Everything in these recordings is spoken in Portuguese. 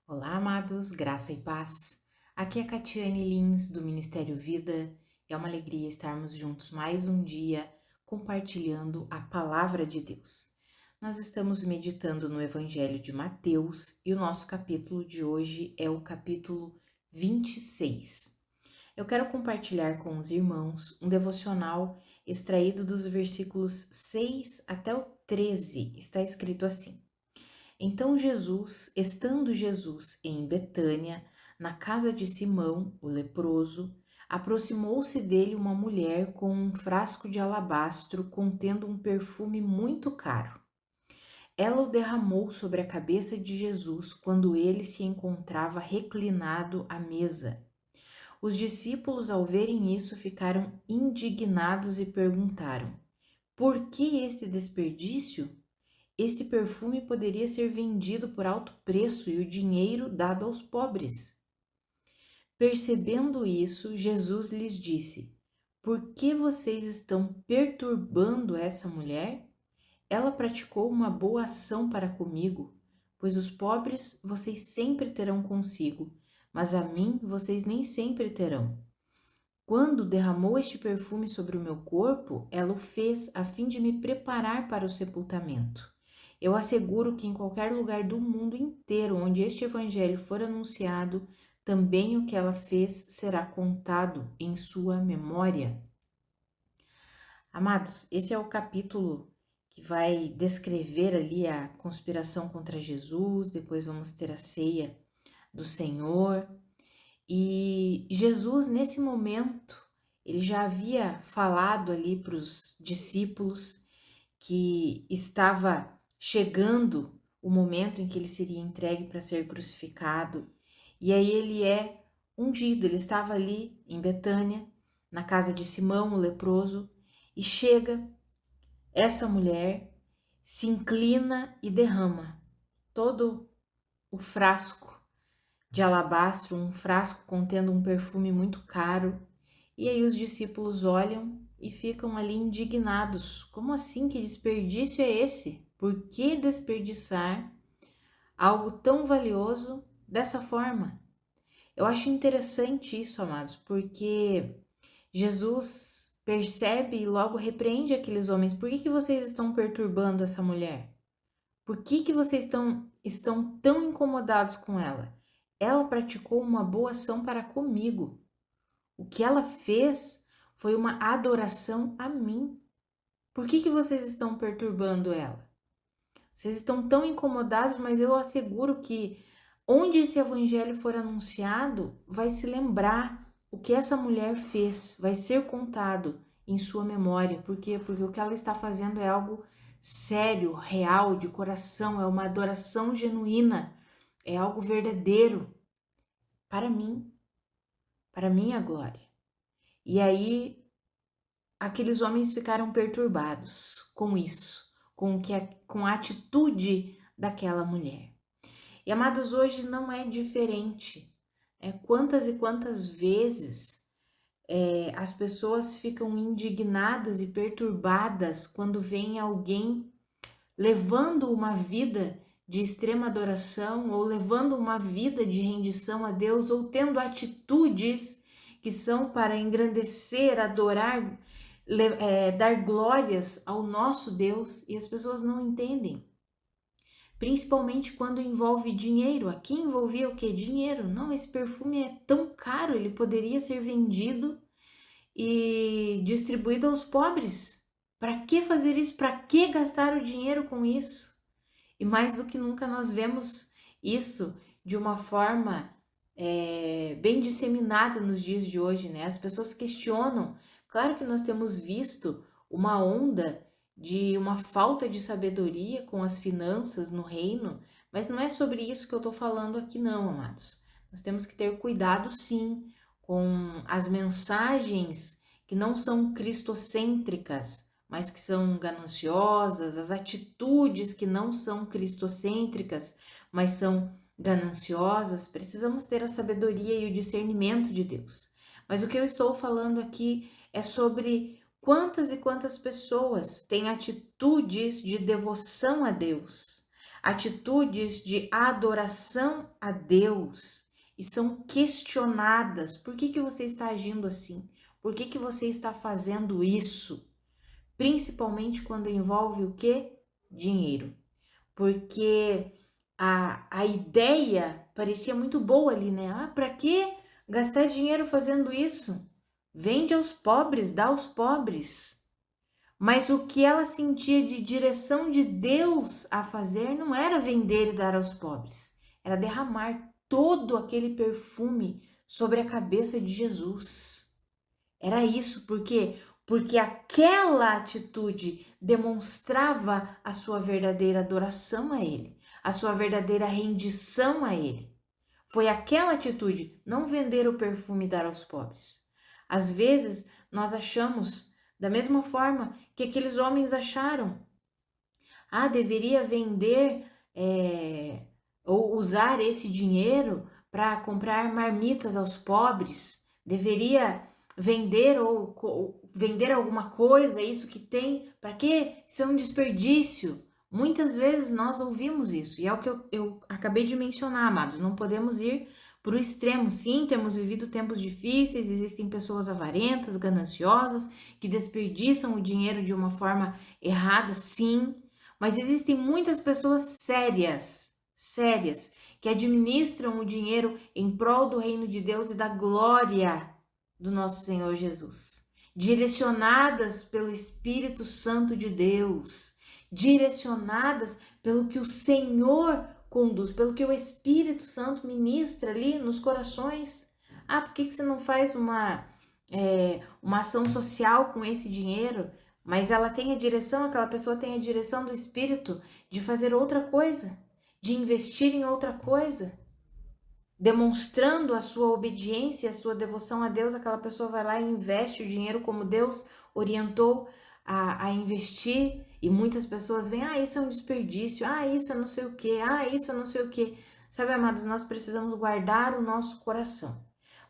Olá, amados, graça e paz. Aqui é Catiane Lins, do Ministério Vida. É uma alegria estarmos juntos mais um dia compartilhando a palavra de Deus. Nós estamos meditando no Evangelho de Mateus e o nosso capítulo de hoje é o capítulo 26. Eu quero compartilhar com os irmãos um devocional extraído dos versículos 6 até o 13. Está escrito assim: Então estando Jesus em Betânia, na casa de Simão, o leproso, aproximou-se dele uma mulher com um frasco de alabastro contendo um perfume muito caro. Ela o derramou sobre a cabeça de Jesus quando ele se encontrava reclinado à mesa. Os discípulos, ao verem isso, ficaram indignados e perguntaram: Por que este desperdício? Este perfume poderia ser vendido por alto preço e o dinheiro dado aos pobres. Percebendo isso, Jesus lhes disse: Por que vocês estão perturbando essa mulher? Ela praticou uma boa ação para comigo, pois os pobres vocês sempre terão consigo, mas a mim vocês nem sempre terão. Quando derramou este perfume sobre o meu corpo, ela o fez a fim de me preparar para o sepultamento. Eu asseguro que em qualquer lugar do mundo inteiro onde este evangelho for anunciado, também o que ela fez será contado em sua memória. Amados, esse é o capítulo que vai descrever ali a conspiração contra Jesus, depois vamos ter a ceia do Senhor. E Jesus, nesse momento, ele já havia falado ali para os discípulos que estava chegando o momento em que ele seria entregue para ser crucificado. E aí ele é ungido, ele estava ali em Betânia, na casa de Simão, o leproso, e chega essa mulher, se inclina e derrama todo o frasco de alabastro, um frasco contendo um perfume muito caro. E aí os discípulos olham e ficam ali indignados. Como assim? Que desperdício é esse? Por que desperdiçar algo tão valioso dessa forma? Eu acho interessante isso, amados, porque Jesus percebe e logo repreende aqueles homens. Por que vocês estão perturbando essa mulher? Por que vocês estão tão incomodados com ela? Ela praticou uma boa ação para comigo. O que ela fez foi uma adoração a mim. Por que vocês estão perturbando ela? Vocês estão tão incomodados, mas eu asseguro que onde esse evangelho for anunciado, vai se lembrar o que essa mulher fez, vai ser contado em sua memória. Por quê? Porque o que ela está fazendo é algo sério, real, de coração, é uma adoração genuína, é algo verdadeiro para mim, para minha glória. E aí aqueles homens ficaram perturbados com isso, com a atitude daquela mulher. E amados, hoje não é diferente. Quantas e quantas vezes as pessoas ficam indignadas e perturbadas quando vem alguém levando uma vida de extrema adoração ou levando uma vida de rendição a Deus ou tendo atitudes que são para engrandecer, adorar, dar glórias ao nosso Deus, e as pessoas não entendem. Principalmente quando envolve dinheiro. Aqui envolvia o que? Dinheiro. Não, esse perfume é tão caro, ele poderia ser vendido e distribuído aos pobres. Para que fazer isso? Para que gastar o dinheiro com isso? E mais do que nunca nós vemos isso de uma forma bem disseminada nos dias de hoje, né? As pessoas questionam. Claro que nós temos visto uma onda de uma falta de sabedoria com as finanças no reino, mas não é sobre isso que eu tô falando aqui não, amados. Nós temos que ter cuidado sim com as mensagens que não são cristocêntricas, mas que são gananciosas, as atitudes que não são cristocêntricas, mas são gananciosas. Precisamos ter a sabedoria e o discernimento de Deus. Mas o que eu estou falando aqui é sobre quantas e quantas pessoas têm atitudes de devoção a Deus, atitudes de adoração a Deus e são questionadas. Por que você está agindo assim? Por que você está fazendo isso? Principalmente quando envolve o quê? Dinheiro. Porque a ideia parecia muito boa ali, né? Ah, para que gastar dinheiro fazendo isso? Vende aos pobres, dá aos pobres. Mas o que ela sentia de direção de Deus a fazer não era vender e dar aos pobres, era derramar todo aquele perfume sobre a cabeça de Jesus. Era isso, porque aquela atitude demonstrava a sua verdadeira adoração a Ele, a sua verdadeira rendição a Ele. Foi aquela atitude, não vender o perfume e dar aos pobres. Às vezes, nós achamos da mesma forma que aqueles homens acharam. Ah, deveria vender ou usar esse dinheiro para comprar marmitas aos pobres. Deveria vender ou vender alguma coisa, isso que tem. Para quê? Isso é um desperdício. Muitas vezes nós ouvimos isso, e é o que eu acabei de mencionar, amados. Não podemos ir para o extremo. Sim, temos vivido tempos difíceis, existem pessoas avarentas, gananciosas, que desperdiçam o dinheiro de uma forma errada, sim, mas existem muitas pessoas sérias, que administram o dinheiro em prol do reino de Deus e da glória do nosso Senhor Jesus, direcionadas pelo Espírito Santo de Deus, direcionadas pelo que o Senhor conduz, pelo que o Espírito Santo ministra ali nos corações. Ah, por que você não faz uma ação social com esse dinheiro? Mas ela tem a direção, aquela pessoa tem a direção do Espírito de fazer outra coisa, de investir em outra coisa. Demonstrando a sua obediência, a sua devoção a Deus, aquela pessoa vai lá e investe o dinheiro como Deus orientou a investir. E muitas pessoas veem, isso é um desperdício, isso é não sei o que, isso é não sei o que. Sabe, amados, nós precisamos guardar o nosso coração.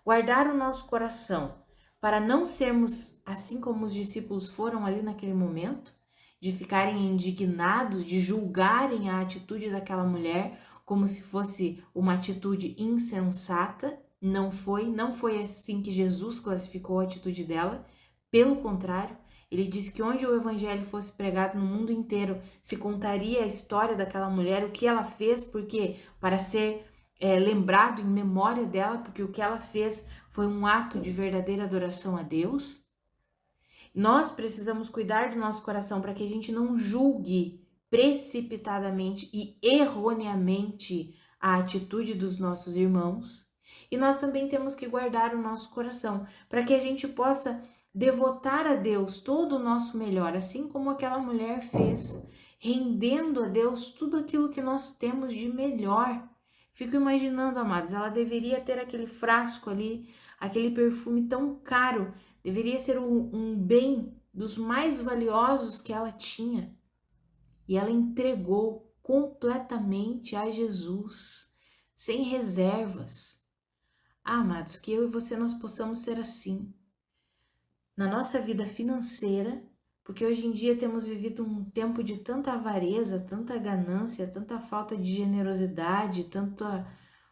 Guardar o nosso coração para não sermos assim como os discípulos foram ali naquele momento, de ficarem indignados, de julgarem a atitude daquela mulher como se fosse uma atitude insensata. Não foi assim que Jesus classificou a atitude dela. Pelo contrário, ele disse que onde o evangelho fosse pregado no mundo inteiro, se contaria a história daquela mulher, o que ela fez, porque para ser lembrado em memória dela, porque o que ela fez foi um ato de verdadeira adoração a Deus. Nós precisamos cuidar do nosso coração para que a gente não julgue precipitadamente e erroneamente a atitude dos nossos irmãos. E nós também temos que guardar o nosso coração para que a gente possa devotar a Deus todo o nosso melhor, assim como aquela mulher fez, rendendo a Deus tudo aquilo que nós temos de melhor. Fico imaginando, amados, ela deveria ter aquele frasco ali, aquele perfume tão caro, deveria ser um bem dos mais valiosos que ela tinha. E ela entregou completamente a Jesus, sem reservas. Amados, que eu e você nós possamos ser assim na nossa vida financeira, porque hoje em dia temos vivido um tempo de tanta avareza, tanta ganância, tanta falta de generosidade, tanta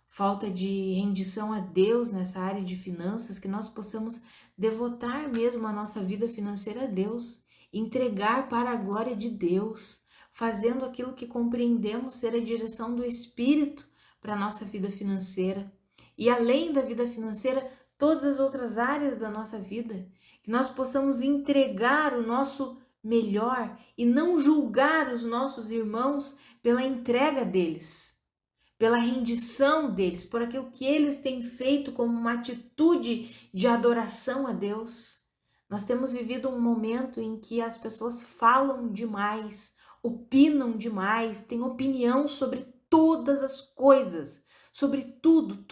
falta de rendição a Deus nessa área de finanças, que nós possamos devotar mesmo a nossa vida financeira a Deus, entregar para a glória de Deus, fazendo aquilo que compreendemos ser a direção do Espírito para a nossa vida financeira. E além da vida financeira, todas as outras áreas da nossa vida, que nós possamos entregar o nosso melhor e não julgar os nossos irmãos pela entrega deles, pela rendição deles, por aquilo que eles têm feito como uma atitude de adoração a Deus. Nós temos vivido um momento em que as pessoas falam demais, opinam demais, têm opinião sobre todas as coisas, sobre tudo,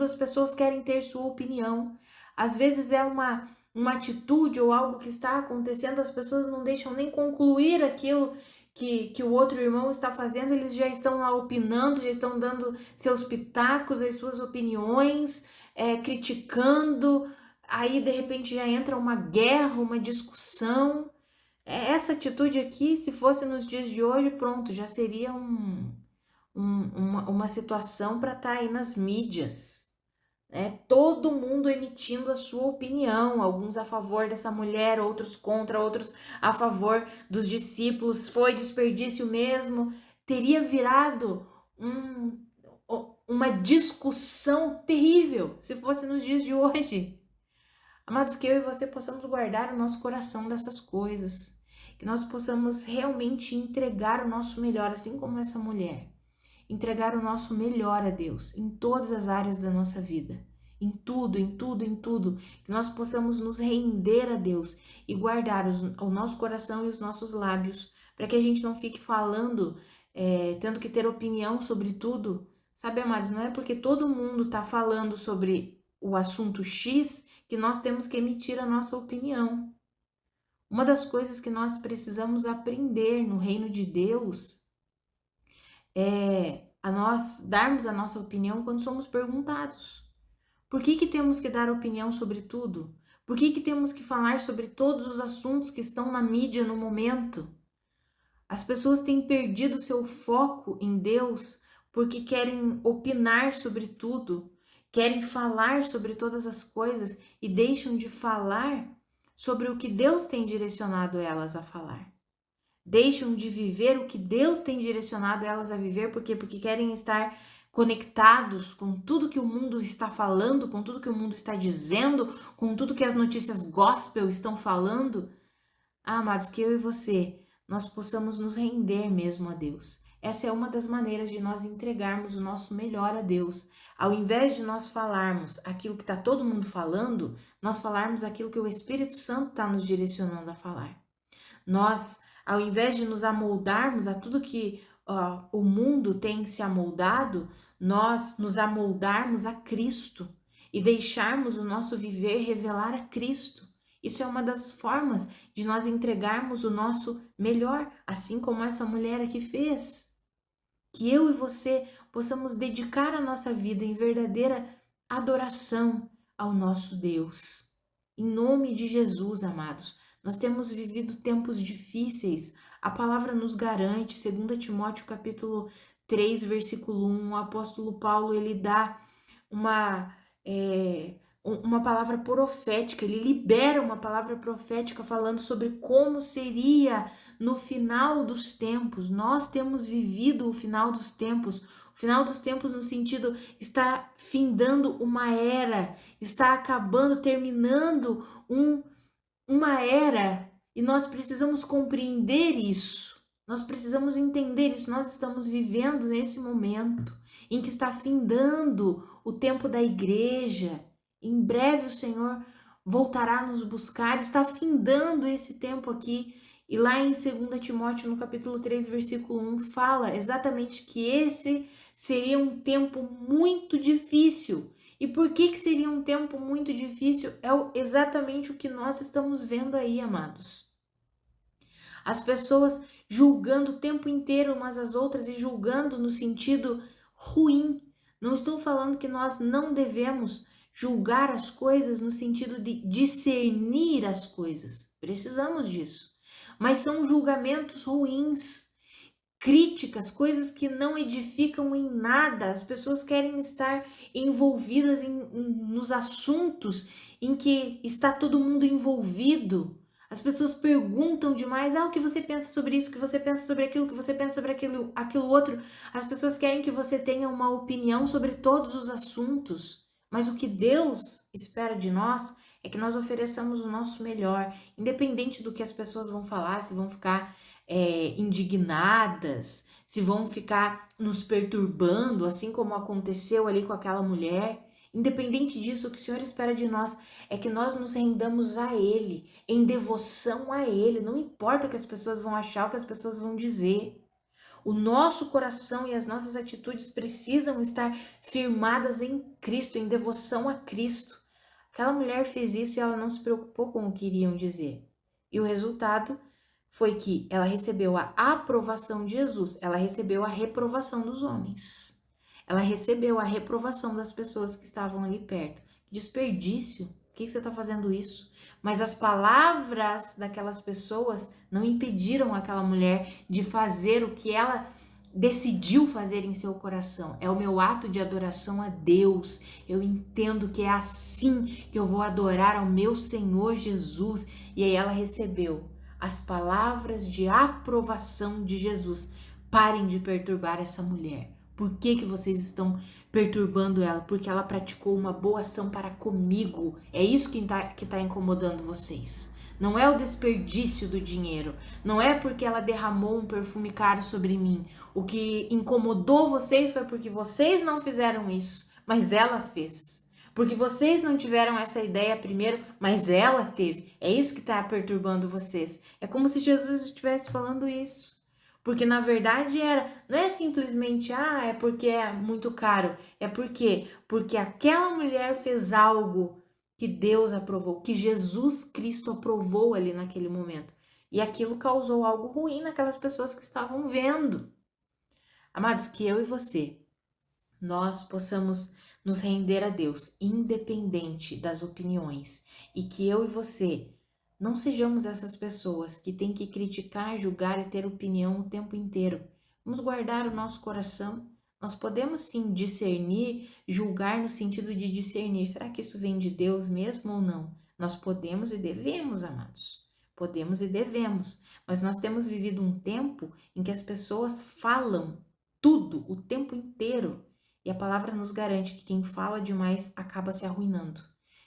as pessoas querem ter sua opinião. Às vezes é uma atitude ou algo que está acontecendo, as pessoas não deixam nem concluir aquilo que o outro irmão está fazendo, eles já estão lá opinando, já estão dando seus pitacos, as suas opiniões, criticando, aí de repente já entra uma guerra, uma discussão. Essa atitude aqui, se fosse nos dias de hoje, pronto, já seria uma situação para estar aí nas mídias. Todo mundo emitindo a sua opinião, alguns a favor dessa mulher, outros contra, outros a favor dos discípulos, foi desperdício mesmo. Teria virado uma discussão terrível se fosse nos dias de hoje. Amados, que eu e você possamos guardar o nosso coração dessas coisas, que nós possamos realmente entregar o nosso melhor, assim como essa mulher, entregar o nosso melhor a Deus em todas as áreas da nossa vida, em tudo, em tudo, em tudo, que nós possamos nos render a Deus e guardar o nosso coração e os nossos lábios, para que a gente não fique falando, tendo que ter opinião sobre tudo. Sabe, amados, não é porque todo mundo está falando sobre o assunto X que nós temos que emitir a nossa opinião. Uma das coisas que nós precisamos aprender no reino de Deus é a nós darmos a nossa opinião quando somos perguntados. Por que temos que dar opinião sobre tudo? Por que temos que falar sobre todos os assuntos que estão na mídia no momento? As pessoas têm perdido seu foco em Deus porque querem opinar sobre tudo, querem falar sobre todas as coisas e deixam de falar sobre o que Deus tem direcionado elas a falar. Deixam de viver o que Deus tem direcionado elas a viver, porque querem estar conectados com tudo que o mundo está falando, com tudo que o mundo está dizendo, com tudo que as notícias gospel estão falando. Amados, que eu e você, nós possamos nos render mesmo a Deus. Essa é uma das maneiras de nós entregarmos o nosso melhor a Deus. Ao invés de nós falarmos aquilo que está todo mundo falando, nós falarmos aquilo que o Espírito Santo está nos direcionando a falar. Nós, ao invés de nos amoldarmos a tudo que o mundo tem se amoldado, nós nos amoldarmos a Cristo e deixarmos o nosso viver revelar a Cristo. Isso é uma das formas de nós entregarmos o nosso melhor, assim como essa mulher aqui fez. Que eu e você possamos dedicar a nossa vida em verdadeira adoração ao nosso Deus. Em nome de Jesus, amados, nós temos vivido tempos difíceis. A palavra nos garante, 2 Timóteo capítulo 3, versículo 1, o apóstolo Paulo, ele dá uma palavra profética, ele libera uma palavra profética falando sobre como seria no final dos tempos. Nós temos vivido o final dos tempos. O final dos tempos no sentido, está findando uma era, está acabando, terminando uma era, e nós precisamos compreender isso. Nós precisamos entender isso. Nós estamos vivendo nesse momento em que está findando o tempo da igreja. Em breve o Senhor voltará a nos buscar. Está findando esse tempo aqui. E lá em 2 Timóteo, no capítulo 3, versículo 1, fala exatamente que esse seria um tempo muito difícil. E por que seria um tempo muito difícil? É exatamente o que nós estamos vendo aí, amados. As pessoas julgando o tempo inteiro umas às outras e julgando no sentido ruim. Não estou falando que nós não devemos julgar as coisas no sentido de discernir as coisas. Precisamos disso. Mas são julgamentos ruins, críticas, coisas que não edificam em nada. As pessoas querem estar envolvidas nos assuntos em que está todo mundo envolvido. As pessoas perguntam demais, o que você pensa sobre isso, o que você pensa sobre aquilo, o que você pensa sobre aquilo outro. As pessoas querem que você tenha uma opinião sobre todos os assuntos. Mas o que Deus espera de nós é que nós ofereçamos o nosso melhor, independente do que as pessoas vão falar, se vão ficar indignadas, se vão ficar nos perturbando, assim como aconteceu ali com aquela mulher. Independente disso, o que o Senhor espera de nós é que nós nos rendamos a Ele, em devoção a Ele. Não importa o que as pessoas vão achar, o que as pessoas vão dizer. O nosso coração e as nossas atitudes precisam estar firmadas em Cristo, em devoção a Cristo. Aquela mulher fez isso e ela não se preocupou com o que iriam dizer. E o resultado foi que ela recebeu a aprovação de Jesus, ela recebeu a reprovação dos homens. Ela recebeu a reprovação das pessoas que estavam ali perto. Desperdício. Por que você está fazendo isso? Mas as palavras daquelas pessoas não impediram aquela mulher de fazer o que ela decidiu fazer em seu coração. É o meu ato de adoração a Deus. Eu entendo que é assim que eu vou adorar ao meu Senhor Jesus. E aí ela recebeu as palavras de aprovação de Jesus. Parem de perturbar essa mulher. Por que vocês estão perturbando ela? Porque ela praticou uma boa ação para comigo. É isso que tá incomodando vocês. Não é o desperdício do dinheiro. Não é porque ela derramou um perfume caro sobre mim. O que incomodou vocês foi porque vocês não fizeram isso, mas ela fez. Porque vocês não tiveram essa ideia primeiro, mas ela teve. É isso que está perturbando vocês. É como se Jesus estivesse falando isso. Porque na verdade não é simplesmente, é porque é muito caro. É porque aquela mulher fez algo que Deus aprovou, que Jesus Cristo aprovou ali naquele momento. E aquilo causou algo ruim naquelas pessoas que estavam vendo. Amados, que eu e você, nós possamos nos render a Deus, independente das opiniões. E que eu e você não sejamos essas pessoas que têm que criticar, julgar e ter opinião o tempo inteiro. Vamos guardar o nosso coração. Nós podemos sim discernir, julgar no sentido de discernir. Será que isso vem de Deus mesmo ou não? Nós podemos e devemos, amados. Podemos e devemos. Mas nós temos vivido um tempo em que as pessoas falam tudo o tempo inteiro. E a palavra nos garante que quem fala demais acaba se arruinando.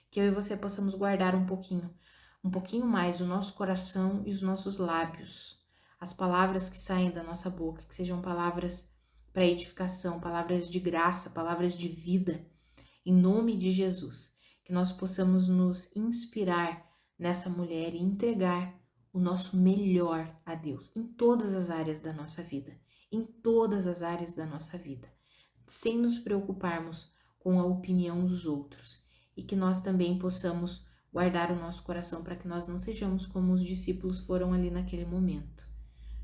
Que eu e você possamos guardar um pouquinho mais o nosso coração e os nossos lábios. As palavras que saem da nossa boca, que sejam palavras para edificação, palavras de graça, palavras de vida. Em nome de Jesus, que nós possamos nos inspirar nessa mulher e entregar o nosso melhor a Deus em todas as áreas da nossa vida. Em todas as áreas da nossa vida. Sem nos preocuparmos com a opinião dos outros. E que nós também possamos guardar o nosso coração para que nós não sejamos como os discípulos foram ali naquele momento.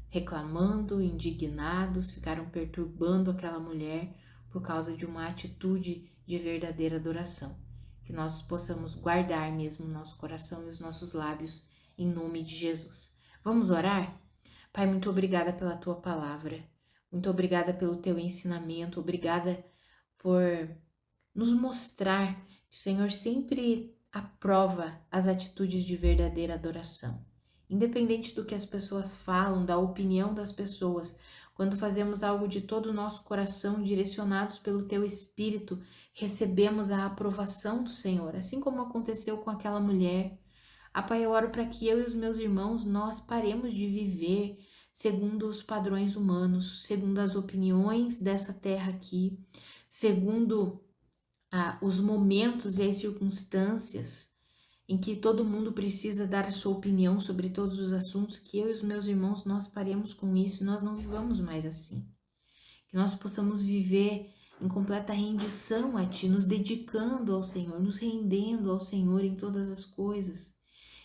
Reclamando, indignados, ficaram perturbando aquela mulher por causa de uma atitude de verdadeira adoração. Que nós possamos guardar mesmo o nosso coração e os nossos lábios em nome de Jesus. Vamos orar? Pai, muito obrigada pela tua palavra. Muito obrigada pelo teu ensinamento. Obrigada por nos mostrar que o Senhor sempre aprova as atitudes de verdadeira adoração. Independente do que as pessoas falam, da opinião das pessoas, quando fazemos algo de todo o nosso coração, direcionados pelo teu Espírito, recebemos a aprovação do Senhor, assim como aconteceu com aquela mulher. Pai, eu oro para que eu e os meus irmãos, nós paremos de viver segundo os padrões humanos, segundo as opiniões dessa terra aqui, segundo os momentos e as circunstâncias em que todo mundo precisa dar a sua opinião sobre todos os assuntos, que eu e os meus irmãos, nós paremos com isso e nós não vivamos mais assim. Que nós possamos viver em completa rendição a Ti, nos dedicando ao Senhor, nos rendendo ao Senhor em todas as coisas.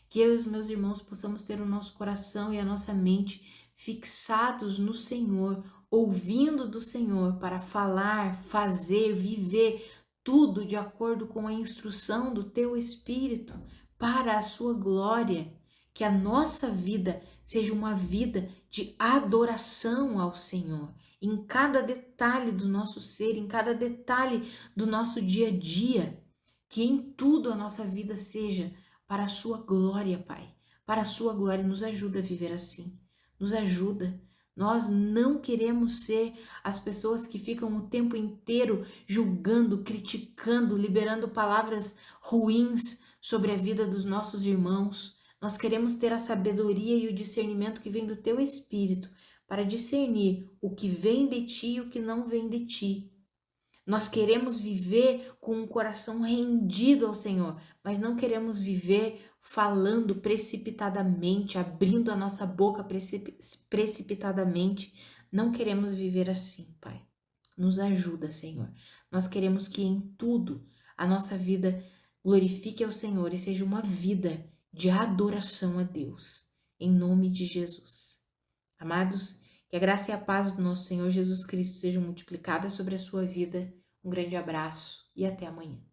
Que eu e os meus irmãos possamos ter o nosso coração e a nossa mente fixados no Senhor, ouvindo do Senhor para falar, fazer, viver tudo de acordo com a instrução do Teu Espírito para a Sua glória. Que a nossa vida seja uma vida de adoração ao Senhor, em cada detalhe do nosso ser, em cada detalhe do nosso dia a dia. Que em tudo a nossa vida seja para a sua glória, Pai. Para a sua glória, nos ajuda a viver assim. Nos ajuda. Nós não queremos ser as pessoas que ficam o tempo inteiro julgando, criticando, liberando palavras ruins sobre a vida dos nossos irmãos. Nós queremos ter a sabedoria e o discernimento que vem do Teu Espírito para discernir o que vem de Ti e o que não vem de Ti. Nós queremos viver com um coração rendido ao Senhor, mas não queremos viver falando precipitadamente, abrindo a nossa boca precipitadamente. Não queremos viver assim, Pai. Nos ajuda, Senhor. Nós queremos que em tudo a nossa vida glorifique ao Senhor e seja uma vida de adoração a Deus, em nome de Jesus. Amados, que a graça e a paz do nosso Senhor Jesus Cristo sejam multiplicadas sobre a sua vida. Um grande abraço e até amanhã.